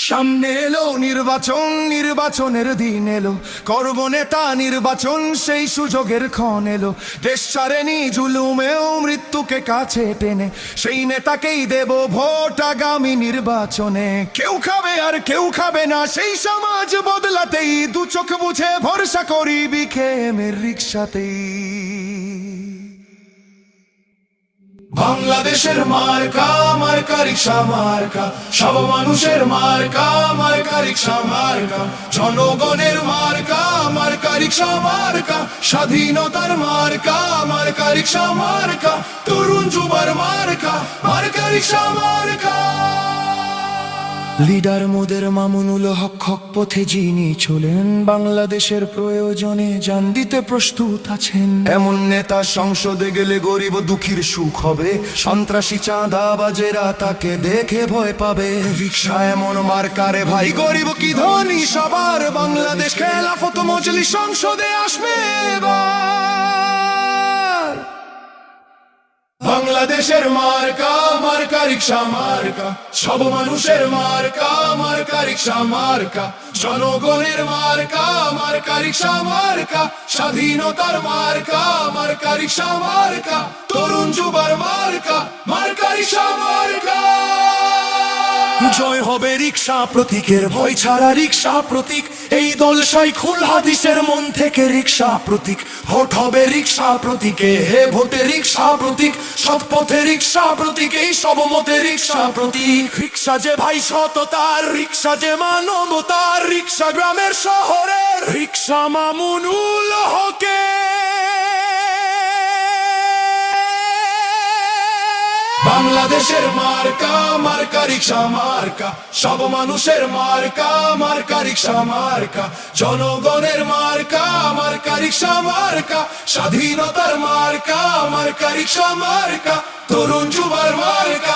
সামনে এলো নির্বাচন, নির্বাচনের দিন এলো, করব নেতা নির্বাচন, সেই সুযোগের ক্ষণ এলো। দেশ ছাড়েনি জুলুমেও মৃত্যুকে কাছে টেনে, সেই নেতাকেই দেব ভোট আগামী নির্বাচনে। কেউ খাবে আর কেউ খাবে না, সেই সমাজ বদলাতেই দু চোখ বুঝে ভরসা করি বিকেএমের রিক্সাতেই। বাংলাদেশের মার্কা, মার্কা রিক্সা মার্কা, সব মানুষের মার্কা, মার্কা রিক্সা মার্কা, জনগণের মার্কা, মার্কা রিক্সা মার্কা, স্বাধীনতার মার্কা, মার্কা রিক্সা মার্কা, তরুণ যুবার মার্কা, মার্কা রিক্সা মার্কা। লিডার মোদের মামুনুল হক, হক পথে যিনি চলেন, বাংলাদেশের প্রয়োজনে জান দিতে প্রস্তুত আছেন। এমন নেতা সংসদে গেলে গরিব দুঃখীর সুখ হবে, সন্ত্রাসী চাঁদাবাজেরা তাকে দেখে ভয় পাবে। রিক্সা এমন মার্কারে ভাই, গরিব কি ধনী সবার, বাংলাদেশ খেলাফত মজলিস সংসদে আসবে এবার। বাংলাদেশের মার্কা, মার্কা রিক্সা মার্কা, সব মানুষের মার্কা, মার্কা রিক্সা মার্কা, জনগণের মার্কা, মার্কা রিক্সা মার্কা, স্বাধীনতার মার্কা, মার্কা রিক্সা মার্কা, তরুণ যুবার মার্কা, মার্কা রিক্সা মার্কা। জয় হবে রিক্সা প্রতীকের, ভয় ছাড়া রিক্সা প্রতীক, এই দল শাইখুল হাদিসের মন থেকে রিক্সা প্রতীক। ভোট হবে রিক্সা প্রতীকে, হে ভোটে রিক্সা প্রতীক, সৎ পথে রিক্সা প্রতীক, এই সব মতে রিক্সা প্রতীক। রিক্সা যে ভাই সততার, রিক্সা যে মানবতার, রিক্সা গ্রামের শহরের, রিক্সা মামুনুল হকে। বাংলাদেশের মার্কা, মার্কা রিক্সা মার্কা, সব মানুষের মার্কা, মার্কা রিক্সা মার্কা, জনগণের মার্কা, মার্কা রিক্সা মার্কা, স্বাধীনতার মার্কা, মার্কা রিক্সা মার্কা, তরুণ যুবার মার্কা,